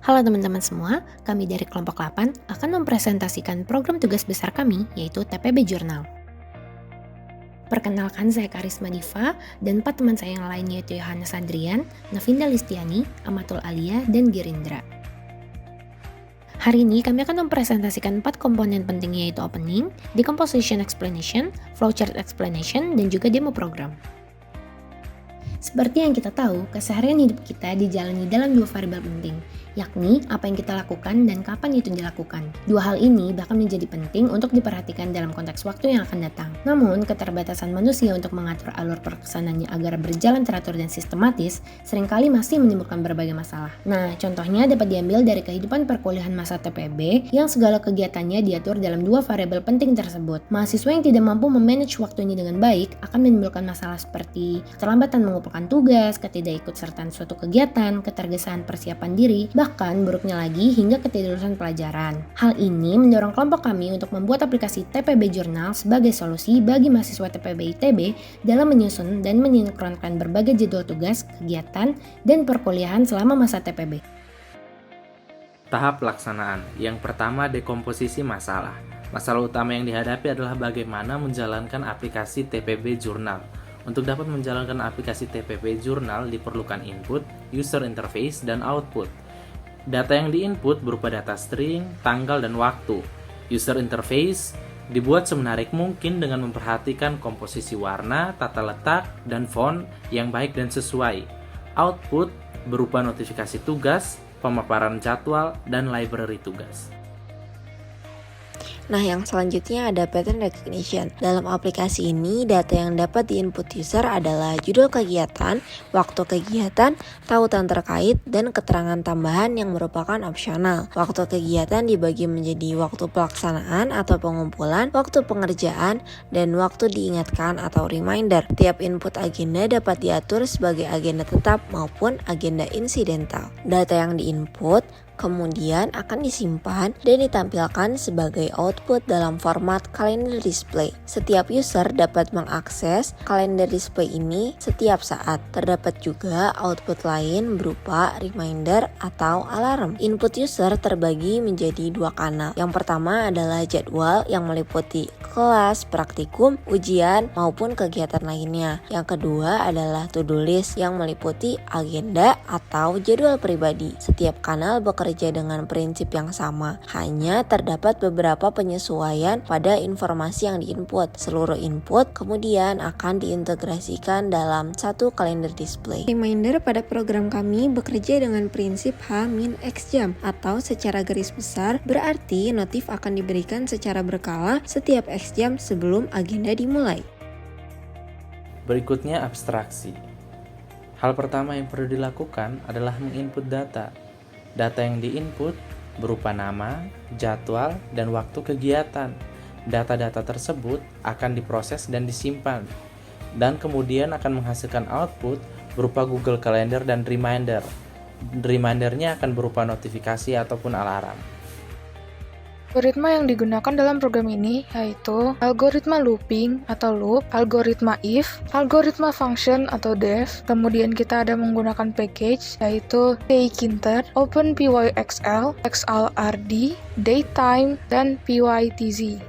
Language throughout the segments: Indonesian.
Halo teman-teman semua, kami dari kelompok 8 akan mempresentasikan program tugas besar kami, yaitu TPB Jurnal. Perkenalkan, saya Karisma Diva, dan 4 teman saya yang lainnya yaitu Yohanes Andrian, Navinda Listiani, Amatul Alia, dan Girindra. Hari ini kami akan mempresentasikan 4 komponen penting, yaitu opening, decomposition explanation, flowchart explanation, dan juga demo program. Seperti yang kita tahu, keseharian hidup kita dijalani dalam 2 variabel penting, yakni apa yang kita lakukan dan kapan itu dilakukan. 2 hal ini bahkan menjadi penting untuk diperhatikan dalam konteks waktu yang akan datang. Namun, keterbatasan manusia untuk mengatur alur perkesanannya agar berjalan teratur dan sistematis seringkali masih menimbulkan berbagai masalah. Nah, contohnya dapat diambil dari kehidupan perkuliahan masa TPB yang segala kegiatannya diatur dalam 2 variabel penting tersebut. Mahasiswa yang tidak mampu memanage waktunya dengan baik akan menimbulkan masalah seperti keterlambatan mengumpulkan tugas, ketidakikutsertaan suatu kegiatan, ketergesaan persiapan diri, bahkan buruknya lagi hingga ketidaklulusan pelajaran. Hal ini mendorong kelompok kami untuk membuat aplikasi TPB Jurnal sebagai solusi bagi mahasiswa TPB ITB dalam menyusun dan mensinkronkan berbagai jadwal tugas, kegiatan, dan perkuliahan selama masa TPB. Tahap pelaksanaan. Yang pertama, dekomposisi masalah. Masalah utama yang dihadapi adalah bagaimana menjalankan aplikasi TPB Jurnal. Untuk dapat menjalankan aplikasi TPB Jurnal diperlukan input, user interface, dan output. Data yang diinput berupa data string, tanggal, dan waktu. User interface dibuat semenarik mungkin dengan memperhatikan komposisi warna, tata letak, dan font yang baik dan sesuai. Output berupa notifikasi tugas, pemaparan jadwal, dan library tugas. Nah, yang selanjutnya ada pattern recognition. Dalam aplikasi ini, data yang dapat diinput user adalah judul kegiatan, waktu kegiatan, tautan terkait, dan keterangan tambahan yang merupakan opsional. Waktu kegiatan dibagi menjadi waktu pelaksanaan atau pengumpulan, waktu pengerjaan, dan waktu diingatkan atau reminder. Tiap input agenda dapat diatur sebagai agenda tetap maupun agenda insidental. Data yang diinput kemudian akan disimpan dan ditampilkan sebagai output dalam format kalender display. Setiap user dapat mengakses kalender display ini setiap saat. Terdapat juga output lain berupa reminder atau alarm. Input user terbagi menjadi 2 kanal. Yang pertama adalah jadwal yang meliputi kelas, praktikum, ujian, maupun kegiatan lainnya. Yang kedua adalah to-do list yang meliputi agenda atau jadwal pribadi. Setiap kanal bekerja dengan prinsip yang sama, hanya terdapat beberapa penyesuaian pada informasi yang diinput. Seluruh input kemudian akan diintegrasikan dalam satu kalender display. Reminder pada program kami bekerja dengan prinsip H-X jam, atau secara garis besar berarti notif akan diberikan secara berkala setiap X jam sebelum agenda dimulai. Berikutnya, abstraksi. Hal pertama yang perlu dilakukan adalah menginput data. Data yang diinput berupa nama, jadwal, dan waktu kegiatan. Data-data tersebut akan diproses dan disimpan, dan kemudian akan menghasilkan output berupa Google Calendar dan reminder. Remindernya akan berupa notifikasi ataupun alarm. Algoritma yang digunakan dalam program ini yaitu algoritma looping atau loop, algoritma if, algoritma function atau def, kemudian kita ada menggunakan package yaitu tkinter, openpyxl, xlrd, datetime, dan pytz.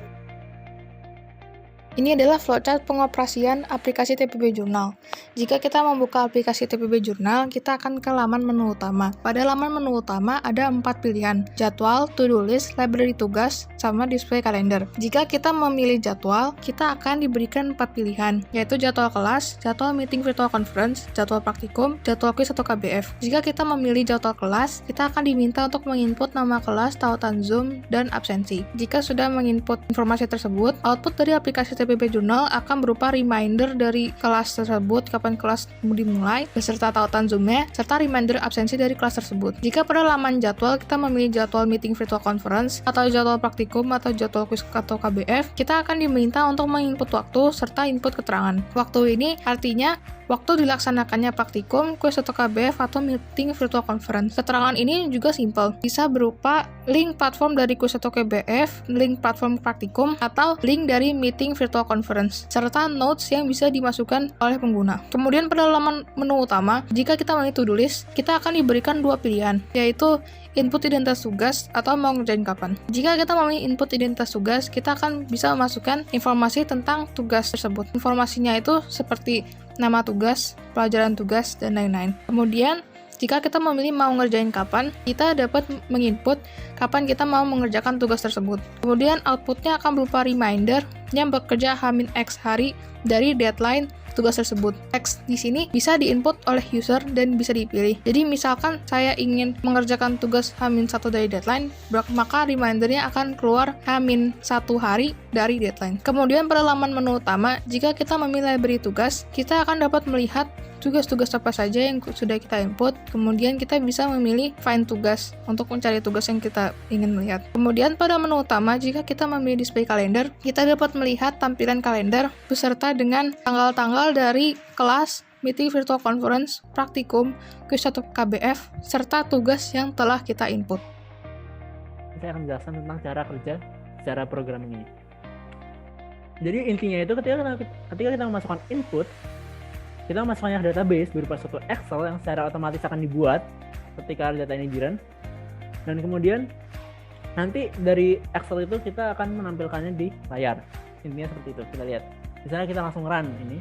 Ini adalah flowchart pengoperasian aplikasi TPB Jurnal. Jika kita membuka aplikasi TPB Jurnal, kita akan ke laman menu utama. Pada laman menu utama ada 4 pilihan, jadwal, to-do list, library tugas, sama display kalender. Jika kita memilih jadwal, kita akan diberikan 4 pilihan, yaitu jadwal kelas, jadwal meeting virtual conference, jadwal praktikum, jadwal quiz atau KBF. Jika kita memilih jadwal kelas, kita akan diminta untuk menginput nama kelas, tautan Zoom, dan absensi. Jika sudah menginput informasi tersebut, output dari aplikasi TPB Jurnal akan berupa reminder dari kelas tersebut, kapan kelas dimulai, beserta tautan Zoom-nya, serta reminder absensi dari kelas tersebut. Jika pada laman jadwal kita memilih jadwal meeting virtual conference, atau jadwal praktikum, atau jadwal quiz atau KBF, kita akan diminta untuk menginput waktu, serta input keterangan. Waktu ini artinya waktu dilaksanakannya praktikum, quiz atau KBF, atau meeting virtual conference. Keterangan ini juga simple, bisa berupa link platform dari quiz atau KBF, link platform praktikum, atau link dari meeting virtual conference, serta notes yang bisa dimasukkan oleh pengguna. Kemudian pada laman menu utama, jika kita memilih to-do list, kita akan diberikan 2 pilihan, yaitu input identitas tugas atau mau ngerjain kapan. Jika kita memilih input identitas tugas, kita akan bisa memasukkan informasi tentang tugas tersebut. Informasinya itu seperti nama tugas, pelajaran tugas, dan lain-lain. Kemudian, jika kita memilih mau ngerjain kapan, kita dapat menginput kapan kita mau mengerjakan tugas tersebut. Kemudian outputnya akan berupa reminder yang bekerja H-X hari dari deadline tugas tersebut. Teks di sini bisa diinput oleh user dan bisa dipilih. Jadi misalkan saya ingin mengerjakan tugas H-1 dari deadline, maka remindernya akan keluar H-1 hari dari deadline. Kemudian pada laman menu utama, jika kita memilih library tugas, kita akan dapat melihat tugas-tugas apa saja yang sudah kita input. Kemudian kita bisa memilih find tugas untuk mencari tugas yang kita ingin lihat. Kemudian pada menu utama, jika kita memilih display kalender, kita dapat melihat tampilan kalender beserta dengan tanggal-tanggal dari kelas, meeting virtual conference, praktikum, quiz atau KBF, serta tugas yang telah kita input. Saya akan menjelaskan tentang cara kerja secara programming ini. Jadi intinya itu ketika kita memasukkan input, kita memasukkannya ke database berupa suatu Excel yang secara otomatis akan dibuat ketika data ini di-run. Dan kemudian nanti dari Excel itu kita akan menampilkannya di layar. Intinya seperti itu. Kita lihat. Misalnya kita langsung run ini.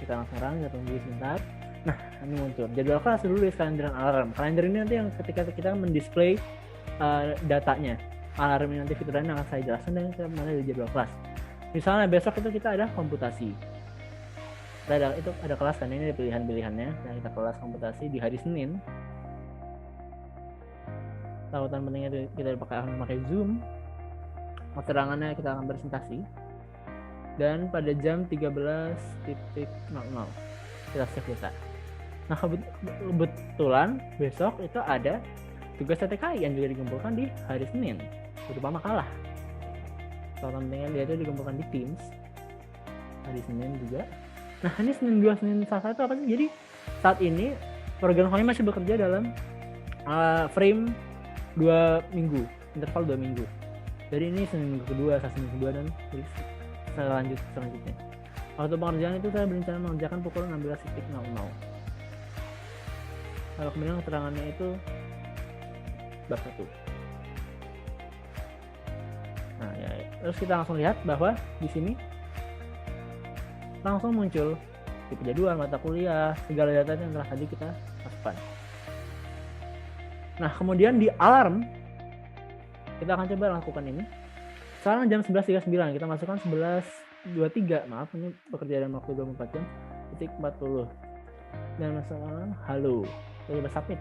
Kita langsung run, kita tunggu sebentar. Nah, ini muncul. Jadwal kelas dulu di kalender dan alarm. Kalender ini nanti yang ketika kita mendisplay datanya. Alarm ini nanti fiturnya akan saya jelaskan dan kita mulai dari jadwal kelas. Misalnya besok itu kita ada komputasi. Ada kelas kan, ini ada pilihan-pilihannya. Nah, kita kelas komputasi di hari Senin. Tautan pentingnya kita akan memakai Zoom. Keterangannya kita akan presentasi. Dan pada jam 13.00 kita save data. Nah, kebetulan besok itu ada tugas TTKI yang juga dikumpulkan di hari Senin berupa makalah. Tautan pentingnya dia itu dikumpulkan di Teams hari Senin juga. Nah, ini Senin 2, Senin 1 itu apa sih? Jadi saat ini program kami masih bekerja dalam frame 2 minggu, interval 2 minggu. Jadi ini Senin kedua, Senin kedua dan selanjutnya. Waktu pengerjaan itu saya berencana mengerjakan pukul 16.00. Kalau kemudian keterangannya itu bab 1. Nah, ya. Terus kita langsung lihat bahwa di sini langsung muncul tipe jadwal, mata kuliah, segala data yang telah tadi kita masukkan. Nah, kemudian di alarm kita akan coba lakukan ini. Sekarang jam 11.39, kita masukkan 11.23, maaf ini bekerja dalam waktu 24 jam, titik 40. Dan masalah halo, kita coba submit.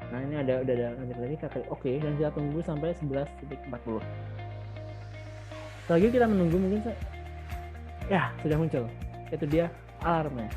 Nah, ini udah ada nanti kita klik oke dan kita tunggu sampai 11.40. Setelah itu kita menunggu mungkin ya sudah muncul. Itu dia alarmnya.